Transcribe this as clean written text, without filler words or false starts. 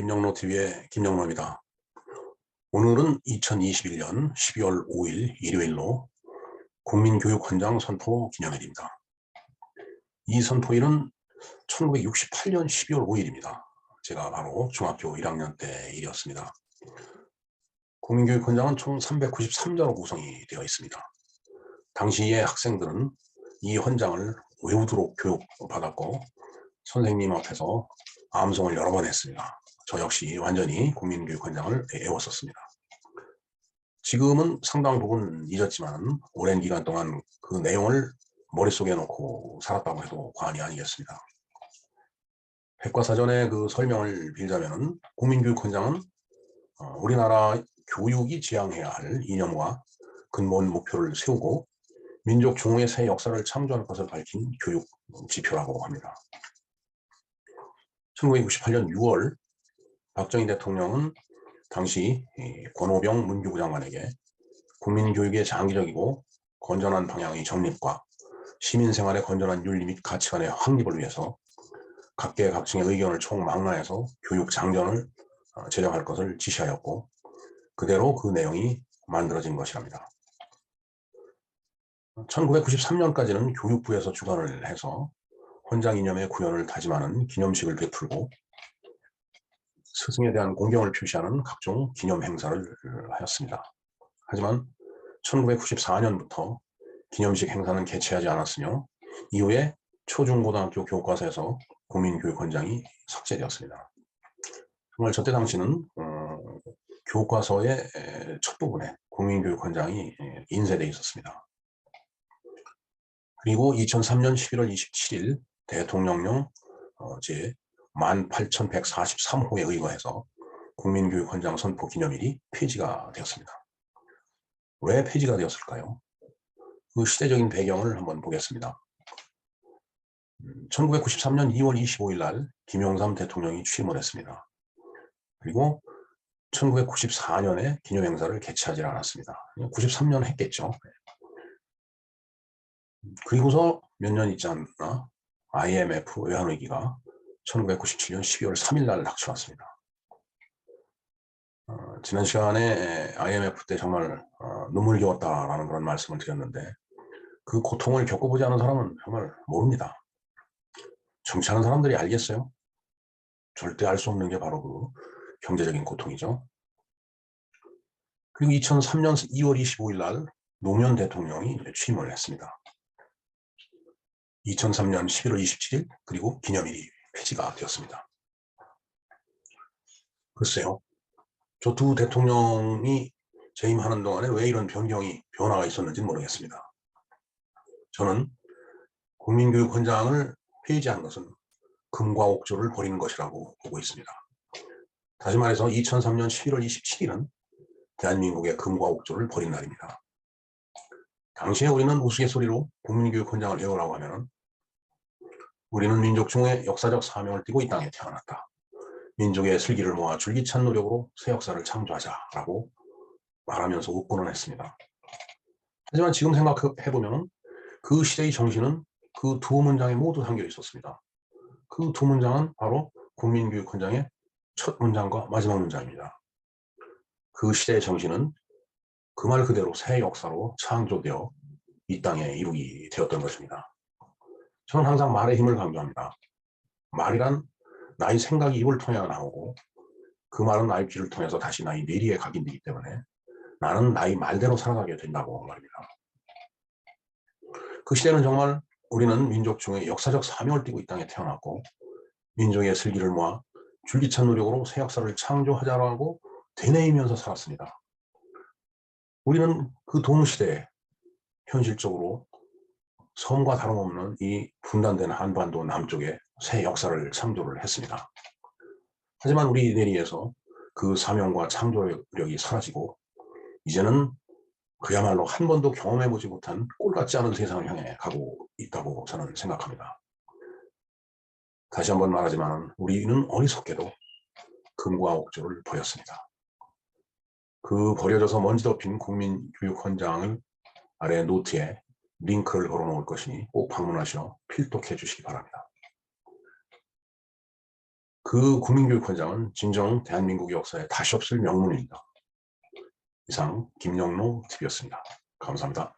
김영로TV의 김영로입니다. 오늘은 2021년 12월 5일 일요일로 국민교육헌장 선포 기념일입니다. 이 선포일은 1968년 12월 5일입니다. 제가 바로 중학교 1학년 때 일이었습니다. 국민교육헌장은 총 393자로 구성이 되어 있습니다. 당시의 학생들은 이 헌장을 외우도록 교육받았고 선생님 앞에서 암송을 여러 번 했습니다. 저 역시 완전히 국민교육헌장을 외웠었습니다. 지금은 상당 부분 잊었지만 오랜 기간 동안 그 내용을 머릿속에 놓고 살았다고 해도 과언이 아니겠습니다. 백과사전의 그 설명을 빌자면 국민교육헌장은 우리나라 교육이 지향해야 할 이념과 근본 목표를 세우고 민족 중흥의 새 역사를 창조할 것을 밝힌 교육 지표라고 합니다. 1998년 6월 박정희 대통령은 당시 권오병 문교부 장관에게 국민교육의 장기적이고 건전한 방향의 정립과 시민생활의 건전한 윤리 및 가치관의 확립을 위해서 각계각층의 의견을 총망라해서 교육 장전을 제정할 것을 지시하였고 그대로 그 내용이 만들어진 것이랍니다. 1993년까지는 교육부에서 주관을 해서 헌장 이념의 구현을 다짐하는 기념식을 베풀고 스승에 대한 공경을 표시하는 각종 기념 행사를 하였습니다. 하지만 1994년부터 기념식 행사는 개최하지 않았으며 이후에 초중고등학교 교과서에서 국민교육헌장이 삭제되었습니다. 정말 저때 당시는 교과서의 첫 부분에 국민교육헌장이 인쇄되어 있었습니다. 그리고 2003년 11월 27일 대통령령 제 18,143호에 의거해서 국민교육헌장 선포 기념일이 폐지가 되었습니다. 왜 폐지가 되었을까요? 그 시대적인 배경을 한번 보겠습니다. 1993년 2월 25일 날 김영삼 대통령이 취임을 했습니다. 그리고 1994년에 기념행사를 개최하지 않았습니다. 93년 했겠죠. 그리고서 몇 년 있지 않나 IMF 외환위기가 1997년 12월 3일 날 닥쳐왔습니다. 지난 시간에 IMF 때 정말 눈물겨웠다라는 그런 말씀을 드렸는데 그 고통을 겪어보지 않은 사람은 정말 모릅니다. 정치하는 사람들이 알겠어요? 절대 알 수 없는 게 바로 그 경제적인 고통이죠. 그리고 2003년 2월 25일 날 노무현 대통령이 취임을 했습니다. 2003년 11월 27일 그리고 기념일이 폐지가 되었습니다. 글쎄요. 저 두 대통령이 재임하는 동안에 왜 이런 변화가 있었는지 모르겠습니다. 저는 국민교육헌장을 폐지한 것은 금과 옥조를 버린 것이라고 보고 있습니다. 다시 말해서 2003년 11월 27일은 대한민국의 금과 옥조를 버린 날입니다. 당시에 우리는 우스갯소리로 국민교육헌장을 외우라고 하면 우리는 민족 중의 역사적 사명을 띠고 이 땅에 태어났다. 민족의 슬기를 모아 줄기찬 노력으로 새 역사를 창조하자라고 말하면서 웃고는 했습니다. 하지만 지금 생각해보면 그 시대의 정신은 그 두 문장에 모두 담겨 있었습니다. 그 두 문장은 바로 국민교육헌장의 첫 문장과 마지막 문장입니다. 그 시대의 정신은 그 말 그대로 새 역사로 창조되어 이 땅에 이루게 되었던 것입니다. 저는 항상 말의 힘을 강조합니다. 말이란 나의 생각이 입을 통해 나오고 그 말은 나의 귀를 통해서 다시 나의 뇌리에 각인되기 때문에 나는 나의 말대로 살아가게 된다고 말입니다. 그 시대는 정말 우리는 민족 중에 역사적 사명을 띠고 이 땅에 태어났고 민족의 슬기를 모아 줄기찬 노력으로 새 역사를 창조하자라고 되뇌이면서 살았습니다. 우리는 그 동시대에 현실적으로 섬과 다름없는 이 분단된 한반도 남쪽에 새 역사를 창조를 했습니다. 하지만 우리 뇌리에서 그 사명과 창조력이 사라지고 이제는 그야말로 한 번도 경험해보지 못한 꼴같지 않은 세상을 향해 가고 있다고 저는 생각합니다. 다시 한번 말하지만 우리는 어리석게도 금과 옥조를 버렸습니다. 그 버려져서 먼지 덮인 국민교육헌장을 아래 노트에 링크를 걸어 놓을 것이니 꼭 방문하셔 필독해 주시기 바랍니다. 그 국민교육원장은 진정 대한민국 역사에 다시 없을 명문입니다. 이상 김영로 TV였습니다. 감사합니다.